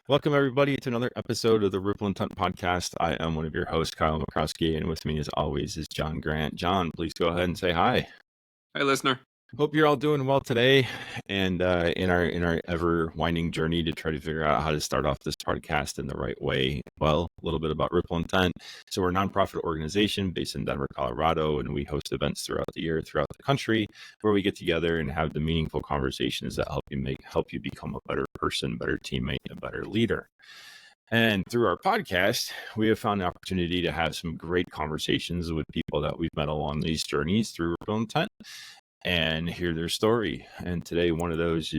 Welcome, everybody, to another episode of the Ripple Intent Podcast. I am one of your hosts, Kyle McCroskey, and with me, as always, is John Grant. John, please go ahead and say hi. Hi, listener. Hope you're all doing well today, and in our ever winding journey to try to figure out how to start off this podcast in the right way. Well, a little bit about Ripple Intent. So we're a nonprofit organization based in Denver, Colorado, and we host events throughout the year, throughout the country, where we get together and have the meaningful conversations that help you become a better person, better teammate, and a better leader. And through our podcast, we have found the opportunity to have some great conversations with people that we've met along these journeys through Ripple Intent and hear their story. And today, one of those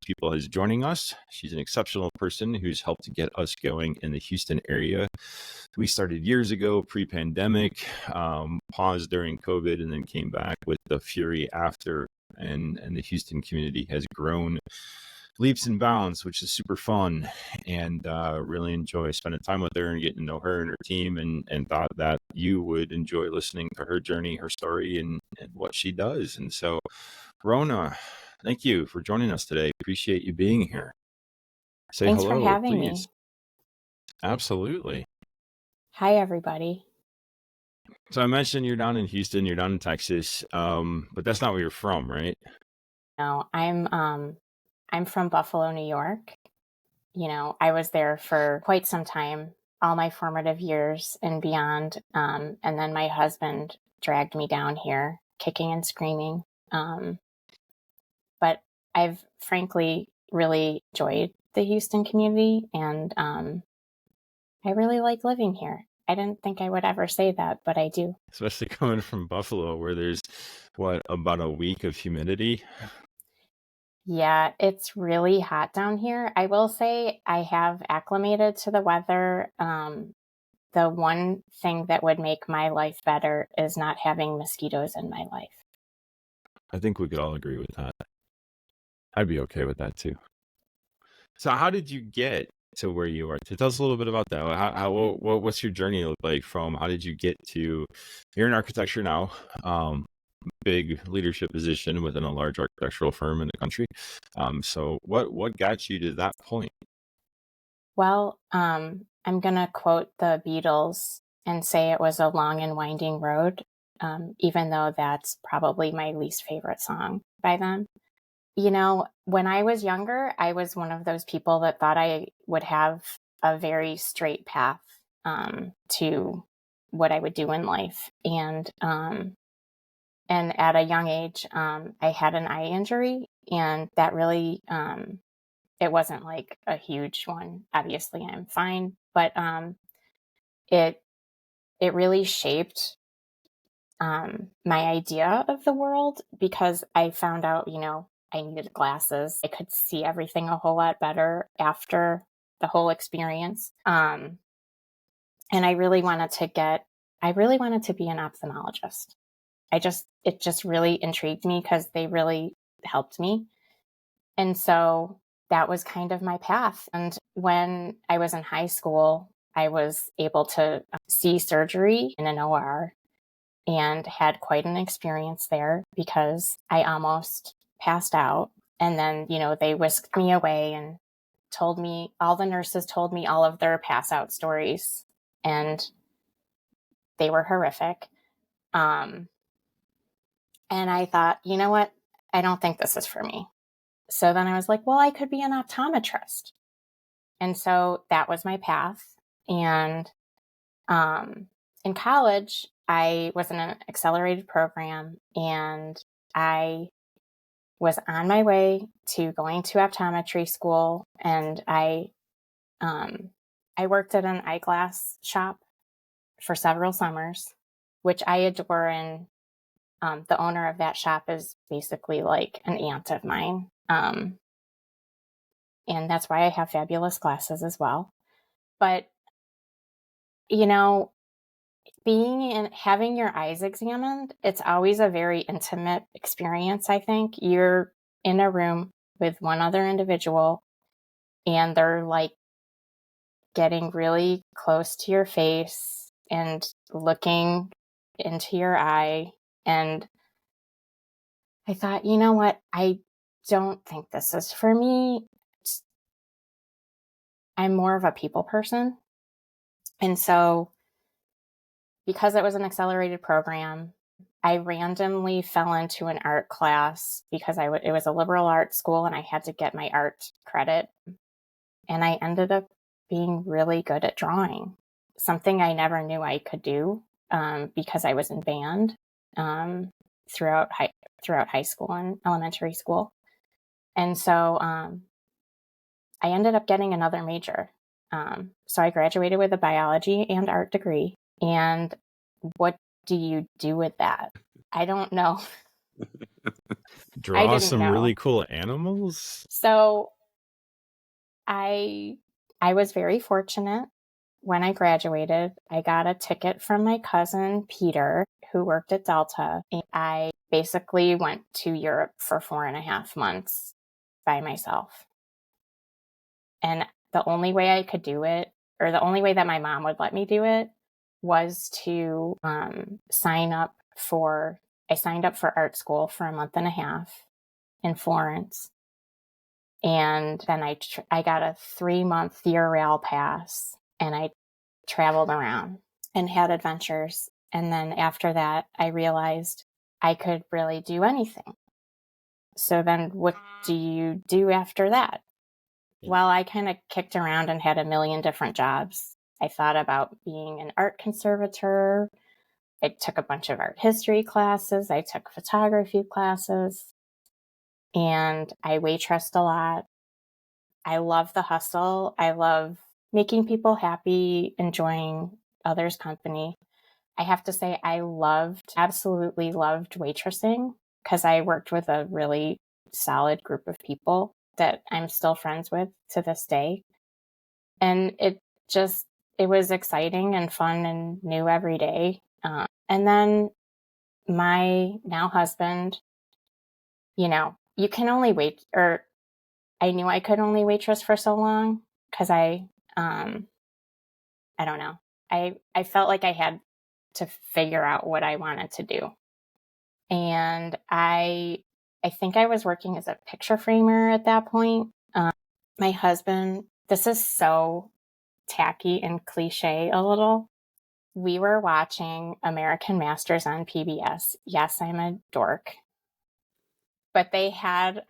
people is joining us. She's an exceptional person who's helped to get us going in the Houston area. We started years ago, pre-pandemic, paused during COVID, and then came back with the fury after. And the Houston community has grown leaps and bounds, which is super fun, and really enjoy spending time with her and getting to know her and her team, and thought that you would enjoy listening to her journey, her story, and what she does. And so, Rhona, thank you for joining us today. Appreciate you being here. Say Thanks hello, for having please. me. Absolutely. Hi, everybody. So I mentioned you're down in Houston, you're down in Texas, but that's not where you're from, right? No, I'm from Buffalo, New York. I was there for quite some time, all my formative years and beyond. And then my husband dragged me down here, kicking and screaming. But I've frankly really enjoyed the Houston community, and I really like living here. I didn't think I would ever say that, but I do. Especially coming from Buffalo, where there's, about a week of humidity? Yeah, it's really hot down here. I will say I have acclimated to the weather. The one thing that would make my life better is not having mosquitoes in my life. I think we could all agree with that. I'd be okay with that too. So how did you get to where you are? Tell us a little bit about that. What's your journey look like from how did you get to, you're in architecture now, big leadership position within a large architectural firm in the country. So what got you to that point? Well, I'm going to quote the Beatles and say it was a long and winding road, even though that's probably my least favorite song by them. When I was younger, I was one of those people that thought I would have a very straight path to what I would do in life. And at a young age, I had an eye injury, and that really, it wasn't like a huge one. Obviously, I'm fine, but it really shaped my idea of the world, because I found out, I needed glasses. I could see everything a whole lot better after the whole experience. And I really wanted to be an ophthalmologist. It just really intrigued me because they really helped me. And so that was kind of my path. And when I was in high school, I was able to see surgery in an OR and had quite an experience there, because I almost passed out. And then, they whisked me away and all the nurses told me all of their pass out stories, and they were horrific. And I thought, you know what? I don't think this is for me. So then I was like, well, I could be an optometrist. And so that was my path. And in college, I was in an accelerated program, and I was on my way to going to optometry school. And I worked at an eyeglass shop for several summers, which I adore. And the owner of that shop is basically like an aunt of mine. And that's why I have fabulous glasses as well. But, having your eyes examined, it's always a very intimate experience, I think. You're in a room with one other individual, and they're like getting really close to your face and looking into your eye. And I thought, you know what? I don't think this is for me. I'm more of a people person. And so because it was an accelerated program, I randomly fell into an art class because it was a liberal arts school and I had to get my art credit. And I ended up being really good at drawing, something I never knew I could do because I was in band throughout high school and elementary school. And so I ended up getting another major. So I graduated with a biology and art degree. And what do you do with that? I don't know. I Draw didn't some know. really cool animals. So I I was very fortunate. When I graduated, I got a ticket from my cousin Peter, who worked at Delta. And I basically went to Europe for 4.5 months by myself. And the only way I could do it, or the only way that my mom would let me do it, was to I signed up for art school for a month and a half in Florence. And then I got a 3-month Eurail pass and I traveled around and had adventures. And then after that, I realized I could really do anything. So then what do you do after that? Well, I kind of kicked around and had a million different jobs. I thought about being an art conservator. I took a bunch of art history classes. I took photography classes. And I waitressed a lot. I love the hustle. I love making people happy, enjoying others' company. I have to say, absolutely loved waitressing because I worked with a really solid group of people that I'm still friends with to this day. And it was exciting and fun and new every day. And then my now husband, you can only I knew I could only waitress for so long because I don't know. I felt like I had to figure out what I wanted to do. And I think I was working as a picture framer at that point. My husband, this is so tacky and cliche a little. We were watching American Masters on PBS. Yes, I'm a dork. But they had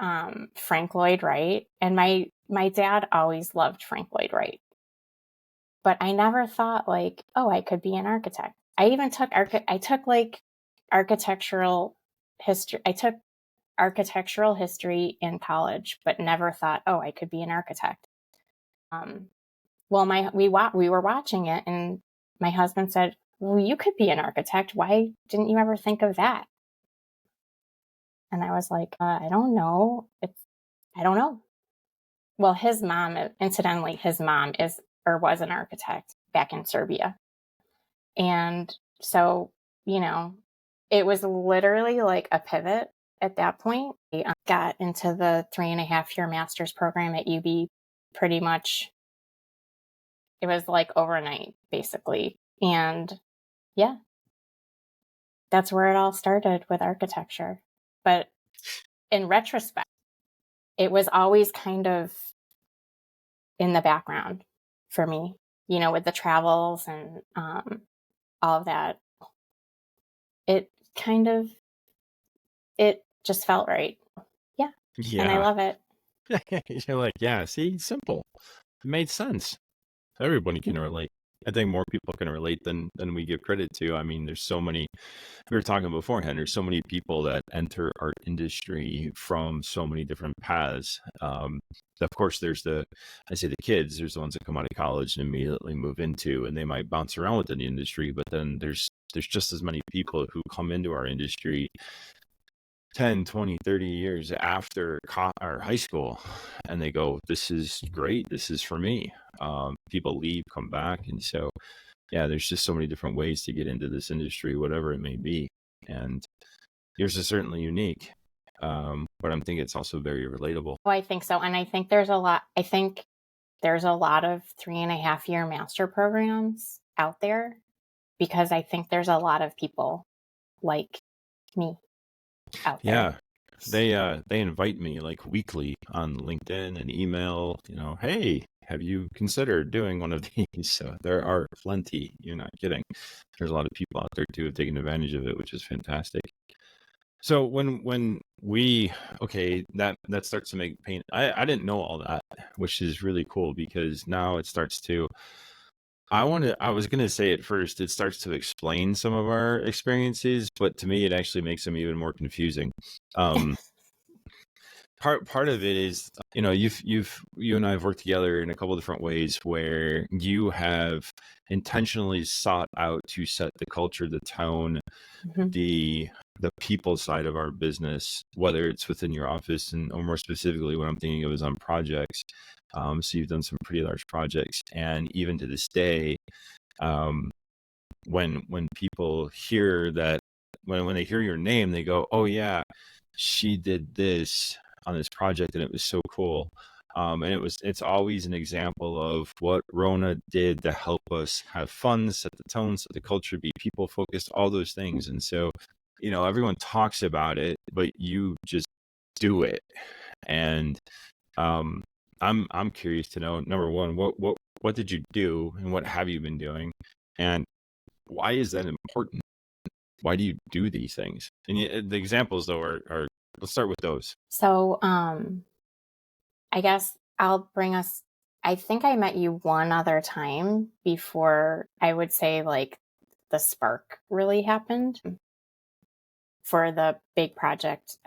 Frank Lloyd Wright, and my dad always loved Frank Lloyd Wright. But I never thought like, oh, I could be an architect. I took like architectural history. I took architectural history in college, but never thought, oh, I could be an architect. Well, we were watching it, and my husband said, "Well, you could be an architect. Why didn't you ever think of that?" And I was like, "I don't know. I don't know." Well, incidentally, his mom is or was an architect back in Serbia, and so it was literally like a pivot at that point. I got into the 3.5-year master's program at UB pretty much. It was like overnight, basically. And yeah, that's where it all started with architecture. But in retrospect, it was always kind of in the background for me, with the travels and all of that. It kind of, it just felt right. Yeah. And I Yeah. love it. You're like, yeah, see, simple. It made sense. Everybody can relate. I think more people can relate than we give credit to. I mean, there's so many, we were talking beforehand, there's so many people that enter art industry from so many different paths. Of course, I say the kids, there's the ones that come out of college and immediately move into, and they might bounce around within the industry, but then there's just as many people who come into our industry 10, 20, 30 years after or high school, and they go, this is great, this is for me. People leave, come back, and so yeah, there's just so many different ways to get into this industry, whatever it may be, and yours is certainly unique, but I'm thinking it's also very relatable. Oh, I think so. And I think there's a lot of 3.5-year master programs out there because I think there's a lot of people like me out there. Yeah, they invite me like weekly on LinkedIn and email, hey, have you considered doing one of these? So there are plenty. You're not kidding. There's a lot of people out there too taking advantage of it, which is fantastic. So when we okay, that starts to make paint. I didn't know all that, which is really cool because now it starts to I was gonna say at first it starts to explain some of our experiences, but to me it actually makes them even more confusing. Um part of it is, you and I have worked together in a couple different ways where you have intentionally sought out to set the culture, the tone, Mhm. the people side of our business, whether it's within your office and or more specifically what I'm thinking of is on projects. So you've done some pretty large projects, and even to this day, um, when people hear that, when they hear your name, they go, "Oh yeah, she did this on this project, and it was so cool." And it's always an example of what Rona did to help us have fun, set the tone, set the culture, be people focused, all those things. And so, everyone talks about it, but you just do it. And um, I'm curious to know, number one, what did you do, and what have you been doing, and why is that important? Why do you do these things? And the examples though are let's start with those. So, I guess I'll bring us. I think I met you one other time before I would say like the spark really happened for the big project,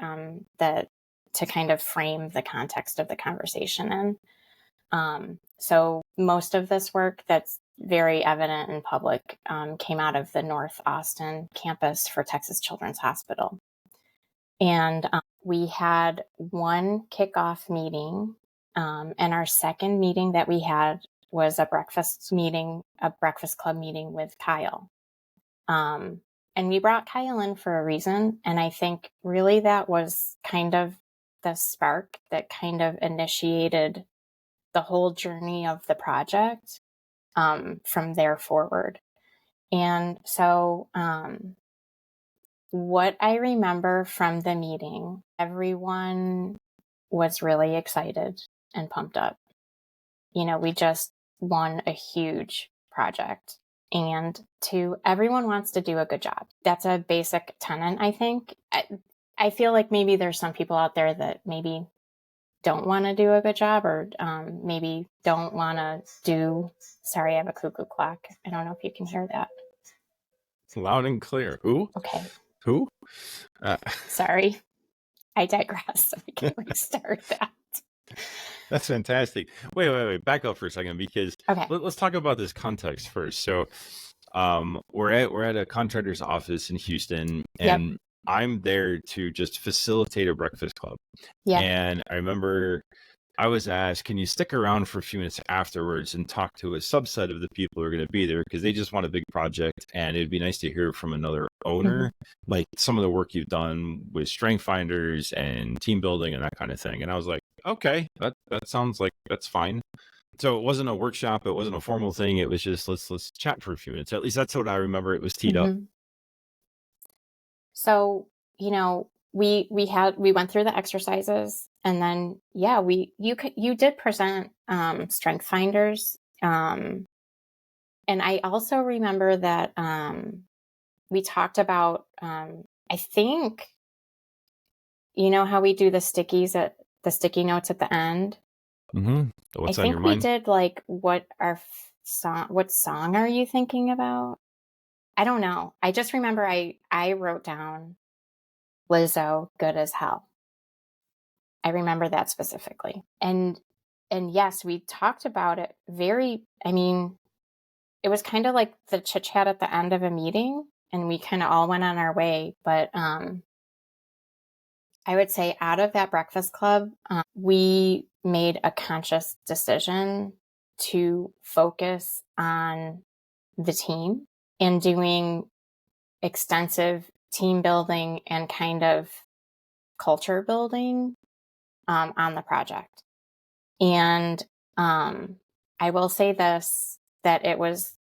that to kind of frame the context of the conversation in. So most of this work that's very evident in public came out of the North Austin campus for Texas Children's Hospital. And we had one kickoff meeting, and our second meeting that we had was a breakfast club meeting with Kyle. Um, and we brought Kyle in for a reason. And I think really that was kind of the spark that kind of initiated the whole journey of the project from there forward. And so, what I remember from the meeting, everyone was really excited and pumped up. We just won a huge project. And everyone wants to do a good job. That's a basic tenet, I think. I feel like maybe there's some people out there that maybe don't want to do a good job, or maybe don't want to do. Sorry, I have a cuckoo clock. I don't know if you can hear that. Loud and clear. Who? Okay. Who? Uh, Sorry. I digress. We can restart that. that's fantastic. Wait. Back up for a second because Okay. let's talk about this context first. So, we're at a contractor's office in Houston, Yep. and I'm there to just facilitate a breakfast club. Yep. And I remember I was asked, can you stick around for a few minutes afterwards and talk to a subset of the people who are going to be there? Because they just want a big project, and it'd be nice to hear from another owner, like some of the work you've done with strength finders and team building and that kind of thing. And I was like, okay, that sounds like that's fine. So it wasn't a workshop, it wasn't a formal thing. It was just let's chat for a few minutes. At least that's what I remember. It was teed up. Mm-hmm. So, we went through the exercises, and then you did present strength finders, and I also remember that we talked about, I think, how we do the sticky notes at the end. Mm-hmm. I What's on your think we mind? did like what song are you thinking about? I don't know. I just remember I wrote down Lizzo, Good as Hell. I remember that specifically. And yes, we talked about it it was kind of like the chit chat at the end of a meeting, and we kind of all went on our way. But I would say out of that breakfast club, we made a conscious decision to focus on the team and doing extensive team building and kind of culture building on the project. And I will say this, that it was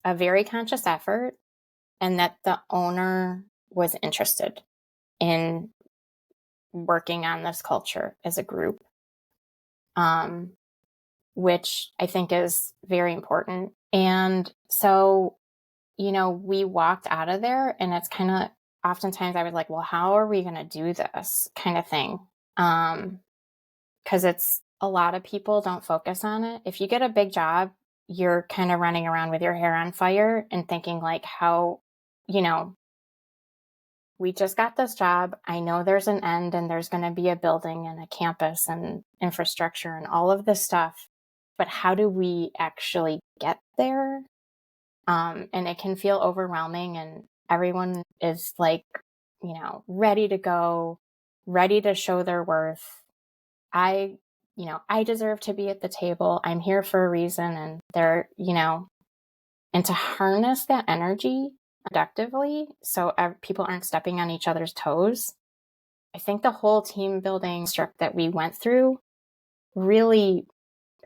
a very conscious effort, and that the owner was interested in working on this culture as a group. Um, which I think is very important. And so, we walked out of there, and it's kind of, oftentimes I was like, well, how are we going to do this kind of thing? Because it's, a lot of people don't focus on it. If you get a big job, you're kind of running around with your hair on fire and thinking like, how, we just got this job. I know there's an end, and there's going to be a building and a campus and infrastructure and all of this stuff. But how do we actually get there? And it can feel overwhelming, and everyone is like, ready to go, ready to show their worth. I deserve to be at the table. I'm here for a reason. And and to harness that energy productively so people aren't stepping on each other's toes. I think the whole team building structure that we went through really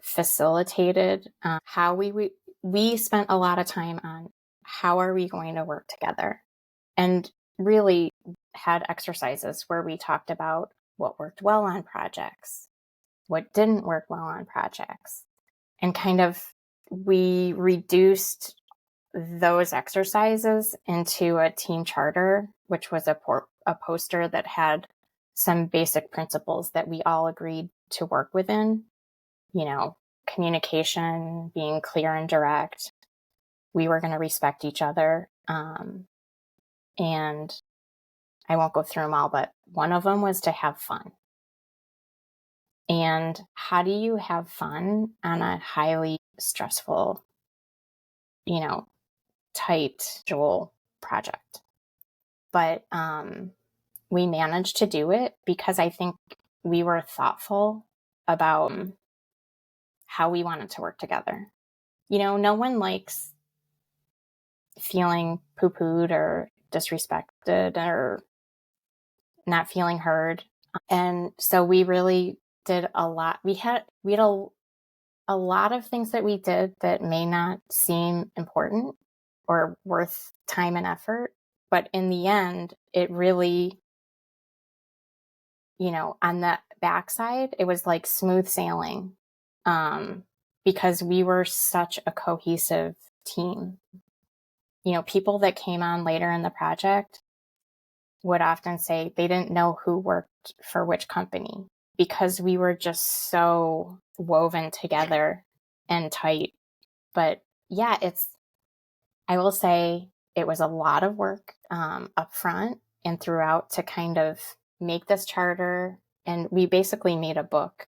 facilitated how we spent a lot of time on how are we going to work together, and really had exercises where we talked about what worked well on projects, what didn't work well on projects, and kind of we reduced those exercises into a team charter, which was a poster that had some basic principles that we all agreed to work within. Communication, being clear and direct. We were going to respect each other. And I won't go through them all, but one of them was to have fun. And how do you have fun on a highly stressful, tight dual project? But we managed to do it because I think we were thoughtful about how we wanted to work together. No one likes feeling poo-pooed or disrespected or not feeling heard. And so we really did a lot. We had a lot of things that we did that may not seem important or worth time and effort. But in the end, it really, on the backside, it was like smooth sailing, because we were such a cohesive team. People that came on later in the project would often say they didn't know who worked for which company because we were just so woven together and tight. But yeah, I will say it was a lot of work up front and throughout to kind of make this charter. And we basically made a book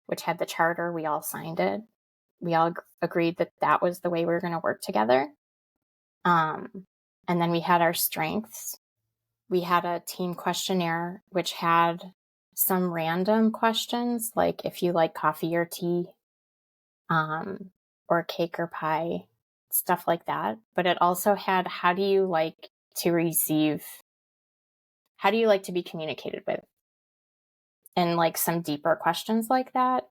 which had the charter. We all signed it. We all agreed that that was the way we were going to work together. And then we had our strengths. We had a team questionnaire, which had some random questions, like if you like coffee or tea, or cake or pie, stuff like that. But it also had, how do you like to receive? How do you like to be communicated with? And like some deeper questions like that,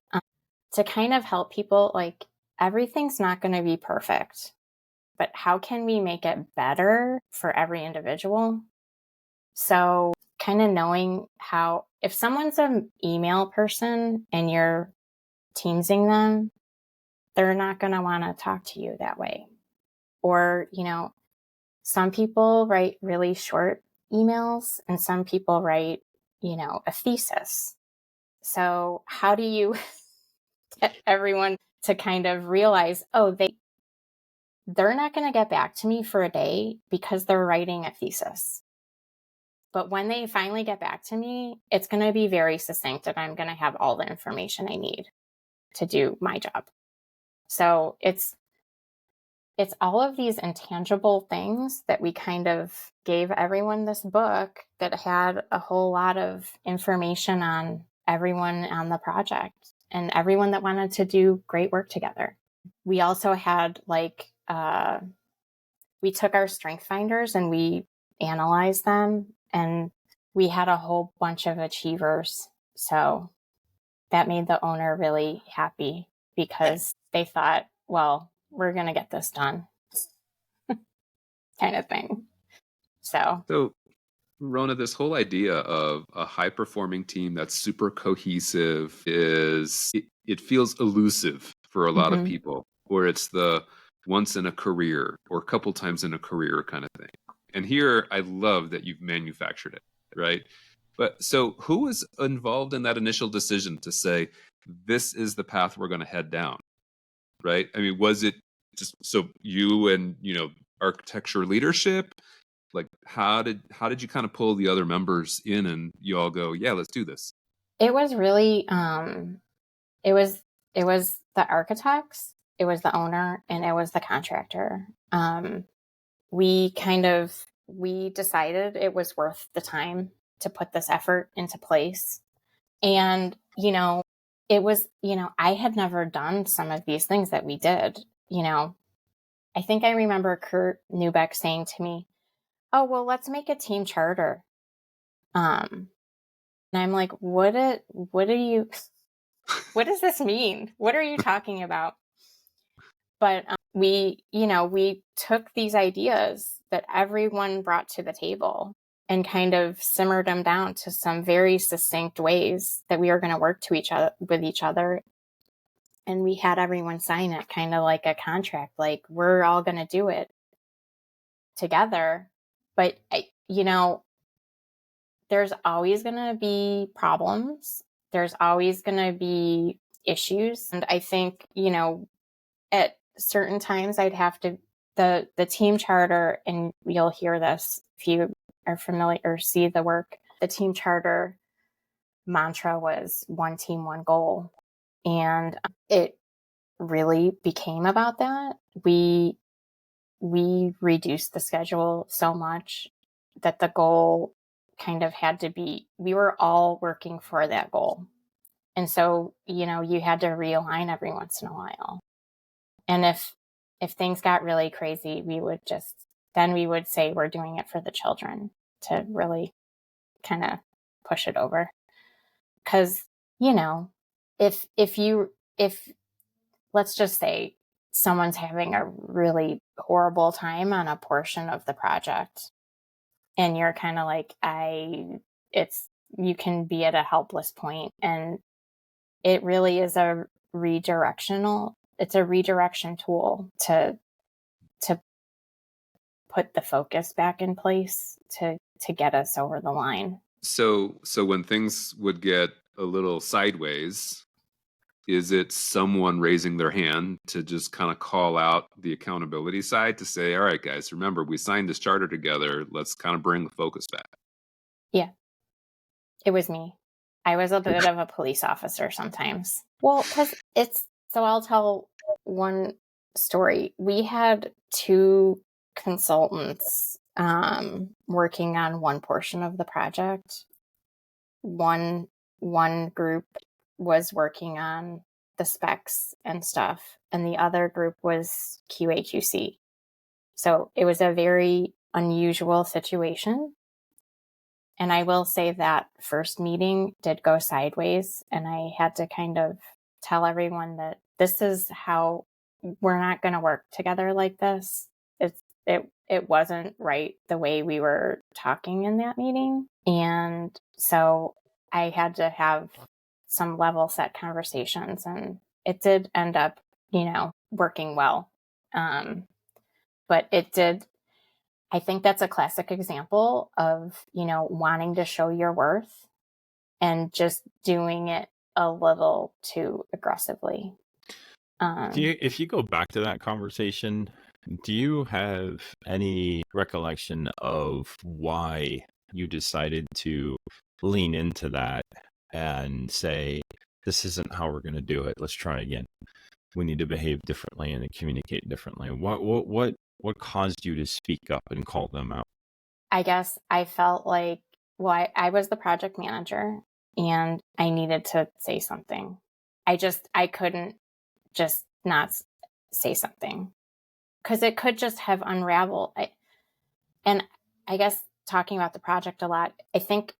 to kind of help people, like, everything's not going to be perfect, but how can we make it better for every individual? So kind of knowing how, if someone's an email person and you're teamsing them, they're not going to want to talk to you that way. Or, some people write really short emails and some people write, a thesis. So how do you get everyone to kind of realize, oh, they're not going to get back to me for a day because they're writing a thesis. But when they finally get back to me, it's going to be very succinct and I'm going to have all the information I need to do my job. So it's all of these intangible things that we kind of gave everyone this book that had a whole lot of information on everyone on the project and everyone that wanted to do great work together. We also had we took our strength finders and we analyzed them, and we had a whole bunch of achievers. So that made the owner really happy because they thought, well, we're going to get this done kind of thing. So Rona, this whole idea of a high performing team that's super cohesive it feels elusive for a lot of Hmm. people, where it's the once in a career or a couple times in a career kind of thing. And here I love that you've manufactured it, right? But so who was involved in that initial decision to say, this is the path we're going to head down, right? I mean, was it just so you and, architecture leadership? Like how did you kind of pull the other members in and you all go, yeah, let's do this? It was really, it was it was the architects, it was the owner, and it was the contractor. We kind of we decided it was worth the time to put this effort into place. And, it was, I had never done some of these things that we did. I think I remember Kurt Newbeck saying to me, "Oh, well, let's make a team charter." And I'm like, what are you, what does this mean? What are you talking about? But we took these ideas that everyone brought to the table and kind of simmered them down to some very succinct ways that we are going to work to each other with each other. And we had everyone sign it kind of like a contract, like we're all going to do it together. But there's always going to be problems. There's always going to be issues. And I think, at certain times I'd have to, the team charter, and you'll hear this if you are familiar or see the work, the team charter mantra was one team, one goal. And it really became about that. We reduced the schedule so much that the goal kind of had to be, we were all working for that goal. And so, you had to realign every once in a while. And if things got really crazy, then we would say we're doing it for the children to really kind of push it over. Cause, you know, if let's just say someone's having a really horrible time on a portion of the project and you're kind of like, you can be at a helpless point, and it really is it's a redirection tool to put the focus back in place to get us over the line. So when things would get a little sideways, is it someone raising their hand to just kind of call out the accountability side to say, all right, guys, remember, we signed this charter together. Let's kind of bring the focus back. Yeah, it was me. I was a bit of a police officer sometimes. Well, because I'll tell one story. We had two consultants working on one portion of the project. One group was working on the specs and stuff, and the other group was QA/QC. So it was a very unusual situation. And I will say that first meeting did go sideways, and I had to kind of tell everyone that this is how we're not going to work together like this. It wasn't right the way we were talking in that meeting. And so I had to have some level set conversations, and it did end up, working well. But it did, I think that's a classic example of, wanting to show your worth and just doing it a little too aggressively. If you go back to that conversation, do you have any recollection of why you decided to lean into that and say, this isn't how we're going to do it. Let's try again. We need to behave differently and communicate differently. What caused you to speak up and call them out? I guess I felt like, well, I was the project manager and I needed to say something. I couldn't just not say something because it could just have unraveled. And I guess talking about the project a lot, I think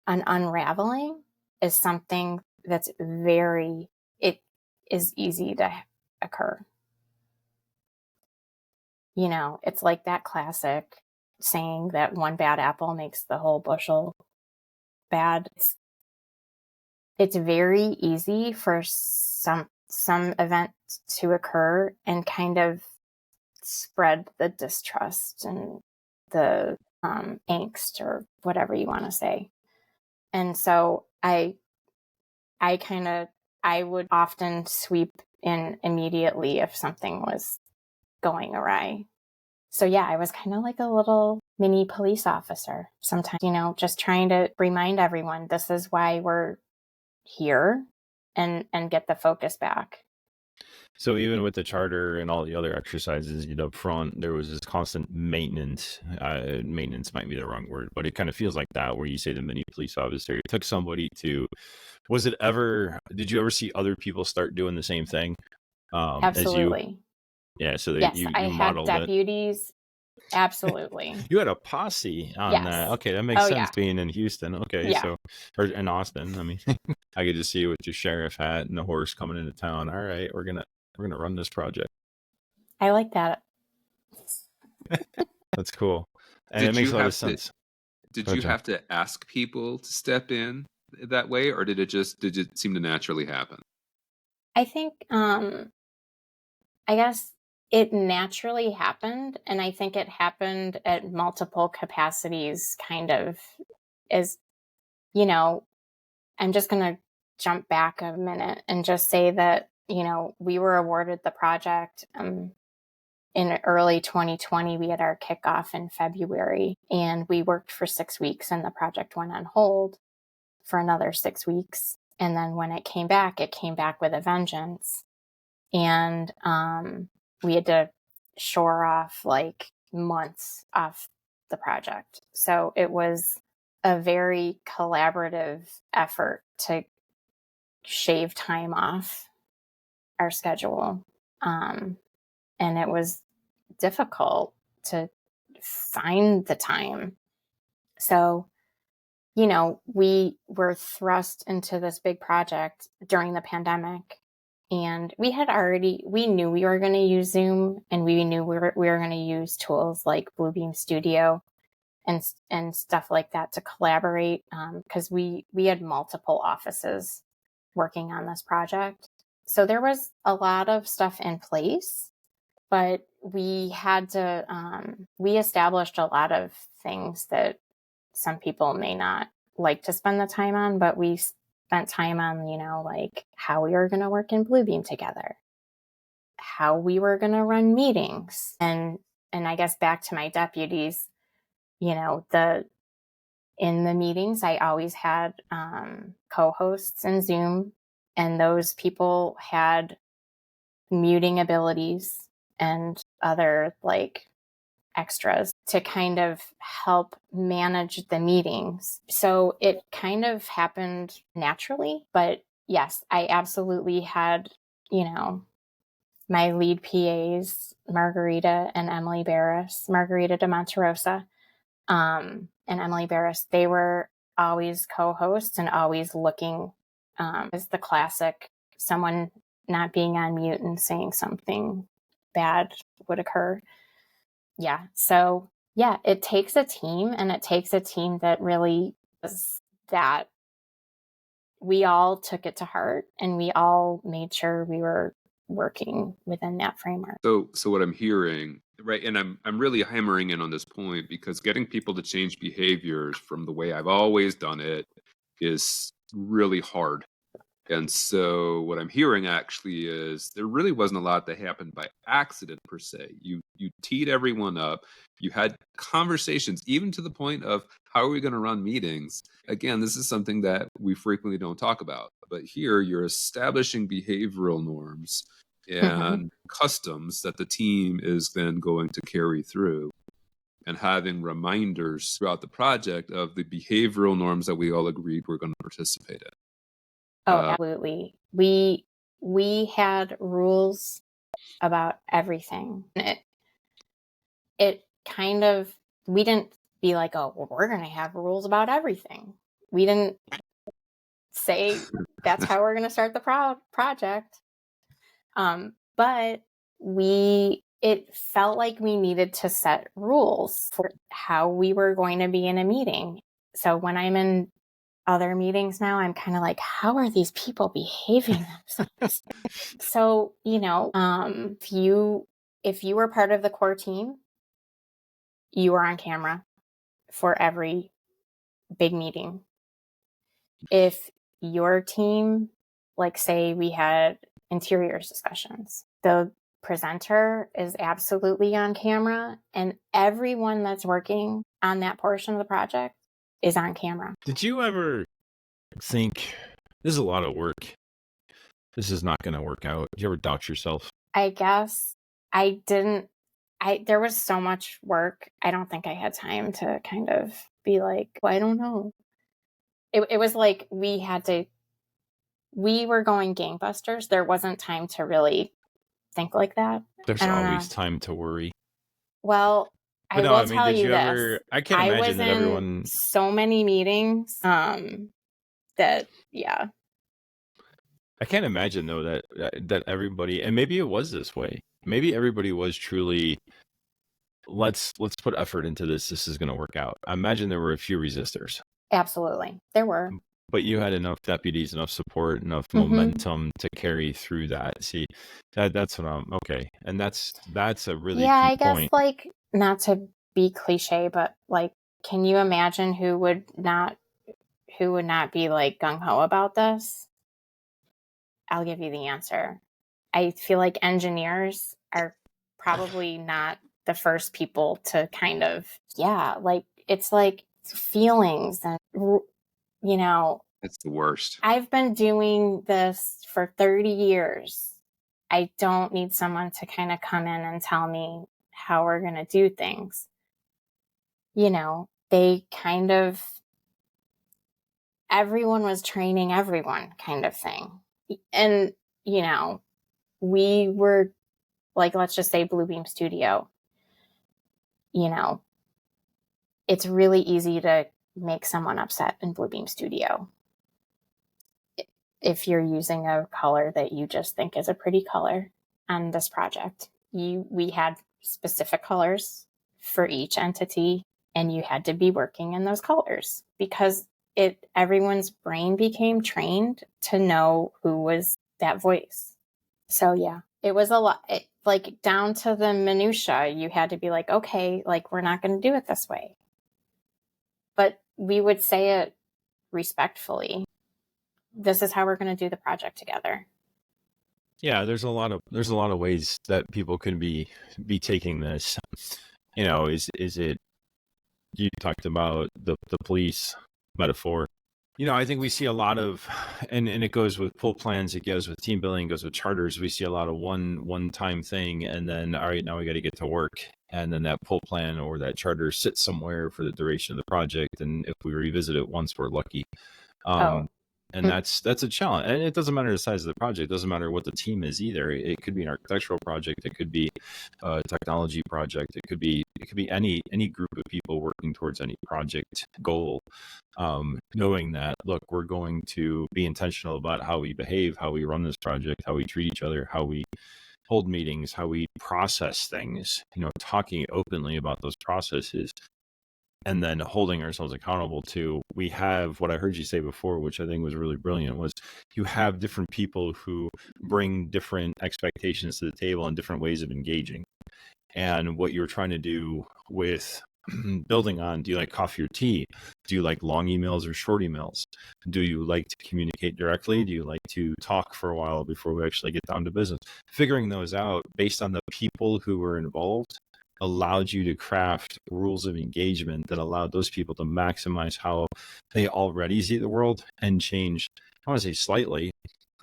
an unraveling is something that's it is easy to occur. It's like that classic, saying that one bad apple makes the whole bushel bad. It's very easy for some events to occur and kind of spread the distrust and the angst, or whatever you want to say. And so I would often sweep in immediately if something was going awry. So yeah, I was kind of like a little mini police officer sometimes, just trying to remind everyone this is why we're here, and get the focus back. So even with the charter and all the other exercises, up front, there was this constant maintenance. Maintenance might be the wrong word, but it kind of feels like that, where you say the mini police officer. It took somebody to. Did you ever see other people start doing the same thing? Absolutely. As you? Yeah. So yes, you I had modeled deputies. Absolutely. You had a posse on Yes. that. Okay, that makes Oh, sense yeah. being in Houston. Okay, Yeah. so or in Austin. I mean, I could just see you with your sheriff hat and the horse coming into town. All right, we're gonna run this project. I like that. That's cool, and it Did makes you a lot of have to sense. did Go ahead, you John. have to ask people to step in that way, or did it seem to naturally happen? I think I guess it naturally happened, and I think it happened at multiple capacities, kind of. As I'm just going to jump back a minute and just say that we were awarded the project in early 2020. We had our kickoff in February, and we worked for 6 weeks, and the project went on hold for another 6 weeks. And then when it came back with a vengeance. And we had to shore off like months off the project. So it was a very collaborative effort to shave time off our schedule. And it was difficult to find the time. So, we were thrust into this big project during the pandemic. And we knew we were going to use Zoom, and we knew we were going to use tools like Bluebeam Studio and stuff like that to collaborate, because we had multiple offices working on this project. So there was a lot of stuff in place, but we had to, we established a lot of things that some people may not like to spend the time on, but we spent time on, like how we were going to work in Bluebeam together, how we were going to run meetings. And I guess back to my deputies, in the meetings, I always had co-hosts in Zoom, and those people had muting abilities and other like extras to kind of help manage the meetings. So it kind of happened naturally, but yes, I absolutely had, my lead PAs, Margarita de Monterosa, and Emily Barris. They were always co-hosts and always looking, as the classic, someone not being on mute and saying something bad would occur. Yeah. So yeah, it takes a team, and it takes a team that really does that. We all took it to heart, and we all made sure we were working within that framework. So what I'm hearing, right, and I'm really hammering in on this point, because getting people to change behaviors from the way I've always done it is really hard. And so what I'm hearing actually is there really wasn't a lot that happened by accident per se. You teed everyone up. You had conversations, even to the point of how are we going to run meetings? Again, this is something that we frequently don't talk about. But here you're establishing behavioral norms and customs that the team is then going to carry through, and having reminders throughout the project of the behavioral norms that we all agreed we're going to participate in. Oh, absolutely. We had rules about everything. It kind of, we didn't be like, oh, well, we're going to have rules about everything. We didn't say that's how we're going to start the project. But we it felt like we needed to set rules for how we were going to be in a meeting. So when I'm in other meetings now, I'm kind of like, how are these people behaving themselves? So, if you were part of the core team, you were on camera for every big meeting. If your team, like say we had interiors discussions, the presenter is absolutely on camera, and everyone that's working on that portion of the project is on camera. Did you ever think, this is a lot of work, this is not going to work out? Did you ever doubt yourself? I guess I didn't. There was so much work. I don't think I had time to kind of be like, well, I don't know. It was like we were going gangbusters. There wasn't time to really think like that. There's I don't always know. time to worry. Well, But I no, will I mean, tell did you you ever, this. I can't I imagine was that in everyone, so many meetings that, yeah. I can't imagine though that everybody, and maybe it was this way. Maybe everybody was truly, let's put effort into this. This is going to work out. I imagine there were a few resistors, Absolutely. There were. but you had enough deputies, enough support, enough Mhm. momentum to carry through that. See, that's what I'm okay, and that's a really Yeah, key I guess point. like not to be cliche, but like, can you imagine who would not be like gung ho about this? I'll give you the answer. I feel like engineers are probably not the first people to kind of, yeah, like it's like feelings and, It's the worst. I've been doing this for 30 years. I don't need someone to kind of come in and tell me how we're going to do things. They kind of, everyone was training everyone kind of thing. And, we were like, let's just say Bluebeam Studio, it's really easy to make someone upset in Bluebeam Studio if you're using a color that you just think is a pretty color on this project. We had specific colors for each entity, and you had to be working in those colors because everyone's brain became trained to know who was that voice. So yeah, it was a lot, like down to the minutia. You had to be like, okay, like we're not going to do it this way. But we would say it respectfully. This is how we're going to do the project together. Yeah, there's a lot of ways that people could be taking this. Is it, you talked about the police metaphor. I think we see a lot of, and it goes with pull plans, it goes with team building, it goes with charters. We see a lot of one time thing, and then all right, now we got to get to work, and then that pull plan or that charter sits somewhere for the duration of the project, and if we revisit it once, we're lucky. And that's a challenge, and it doesn't matter the size of the project. It doesn't matter what the team is either. It could be an architectural project, it could be a technology project, it could be any group of people working towards any project goal. Knowing that, look, we're going to be intentional about how we behave, how we run this project, how we treat each other, how we hold meetings, how we process things, talking openly about those processes, and then holding ourselves accountable to, we have what I heard you say before, which I think was really brilliant, was you have different people who bring different expectations to the table and different ways of engaging. And what you're trying to do with building on, do you like coffee or tea? Do you like long emails or short emails? Do you like to communicate directly? Do you like to talk for a while before we actually get down to business? Figuring those out based on the people who were involved allowed you to craft rules of engagement that allowed those people to maximize how they already see the world and change, I want to say slightly,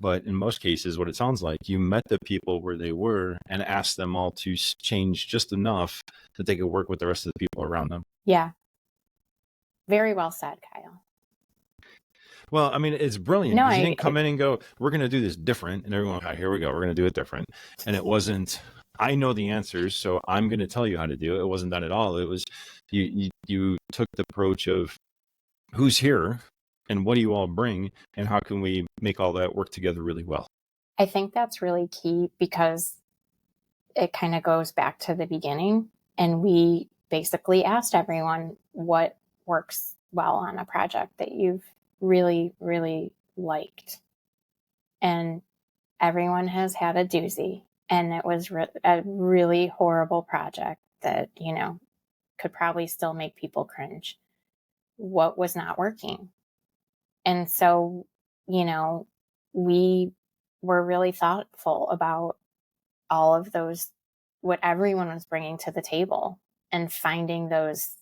but in most cases, what it sounds like, you met the people where they were and asked them all to change just enough that they could work with the rest of the people around them. Yeah. Very well said, Kyle. Well, I mean, it's brilliant. No, because you didn't come in and go, we're going to do this different. And everyone, oh, here we go, we're going to do it different. And it wasn't, I know the answers, so I'm going to tell you how to do it. It wasn't that at all. It was, you took the approach of who's here and what do you all bring and how can we make all that work together really well? I think that's really key because it kind of goes back to the beginning. And we basically asked everyone what works well on a project that you've really, really liked. And everyone has had a doozy. And it was a really horrible project that, you know, could probably still make people cringe. What was not working? And so, you know, we were really thoughtful about all of those, what everyone was bringing to the table, and finding those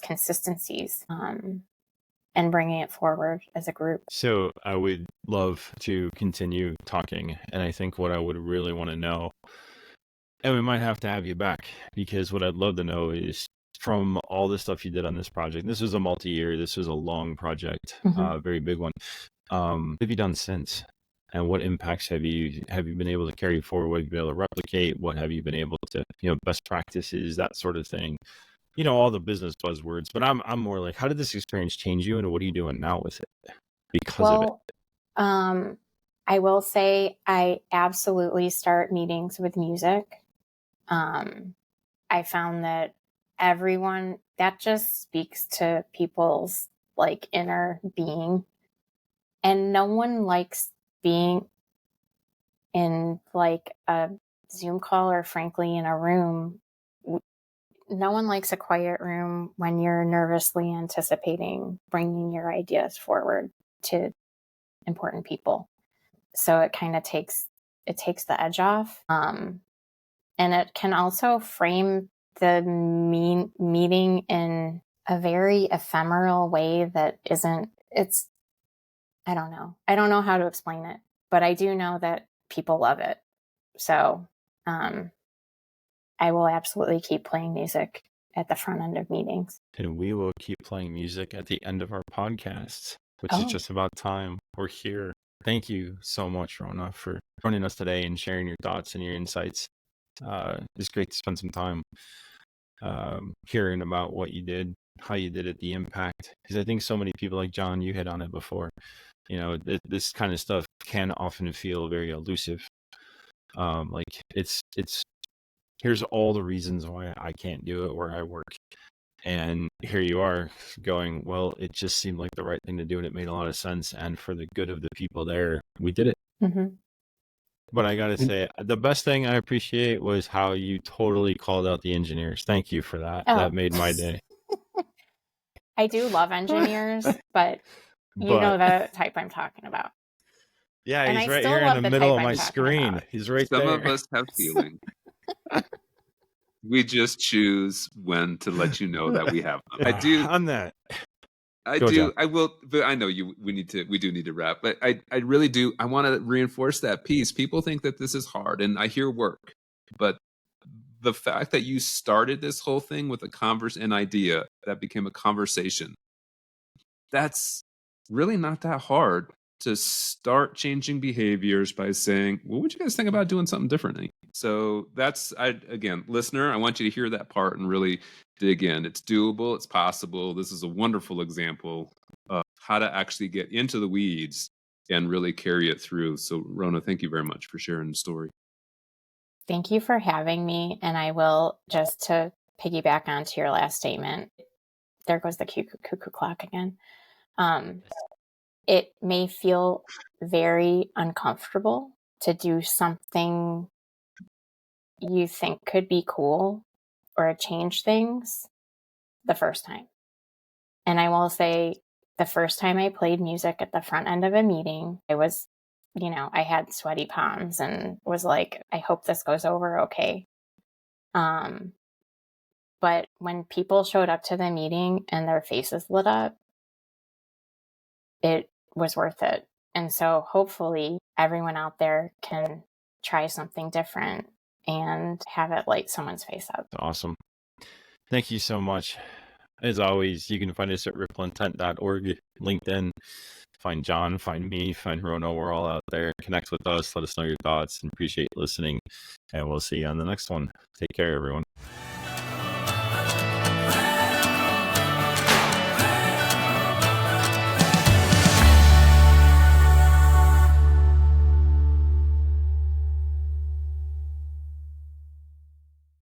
consistencies, and bringing it forward as a group. So I would love to continue talking. And I think what I would really want to know, and we might have to have you back, because what I'd love to know is, from all the stuff you did on this project, this was a multi-year, this was a long project, very big one. What have you done since? And what impacts have you been able to carry forward? What have you been able to replicate? What have you been able to, best practices, that sort of thing? All the business buzzwords. But I'm more like, how did this experience change you, and what are you doing now with it because of it? I will say I absolutely start meetings with music. I found that that just speaks to people's like inner being, and no one likes being in like a Zoom call, or frankly in a room. No one likes a quiet room when you're nervously anticipating bringing your ideas forward to important people. So it kind of takes the edge off. And it can also frame the meeting in a very ephemeral way that I don't know. I don't know how to explain it, but I do know that people love it. So I will absolutely keep playing music at the front end of meetings. And we will keep playing music at the end of our podcasts, which is just about time. We're here. Thank you so much, Rhona, for joining us today and sharing your thoughts and your insights. It's great to spend some time hearing about what you did, how you did it, the impact. Because I think so many people, like John, you hit on it before, this kind of stuff can often feel very elusive. Like it's here's all the reasons why I can't do it where I work. And here you are going, well, it just seemed like the right thing to do, and it made a lot of sense. And for the good of the people there, we did it. But I got to say, the best thing I appreciate was how you totally called out the engineers. Thank you for that. That made my day. I do love engineers, but you know the type I'm talking about. Yeah, and he's right here in the middle of my screen. About. He's right there. Some of us have feelings. We just choose when to let you know that we have them. I do. On that. I do. John. I will. But I know you. We do need to wrap. But I really do. I want to reinforce that piece. People think that this is hard, and I hear work, but the fact that you started this whole thing with an idea that became a conversation, that's really not that hard to start changing behaviors by saying, well, what would you guys think about doing something differently? So again, listener, I want you to hear that part and really dig in. It's doable. It's possible. This is a wonderful example of how to actually get into the weeds and really carry it through. So Rhona, thank you very much for sharing the story. Thank you for having me. And I will, just to piggyback onto your last statement, there goes the cuckoo clock again. It may feel very uncomfortable to do something you think could be cool or change things the first time. And I will say, the first time I played music at the front end of a meeting, I was, I had sweaty palms and was like, I hope this goes over okay. But when people showed up to the meeting and their faces lit up, it was worth it. And so hopefully everyone out there can try something different and have it light someone's face up. Awesome. Thank you so much. As always, you can find us at ripplintent.org, LinkedIn. Find John, find me, find Rhona. We're all out there. Connect with us. Let us know your thoughts, and appreciate listening. And we'll see you on the next one. Take care, everyone.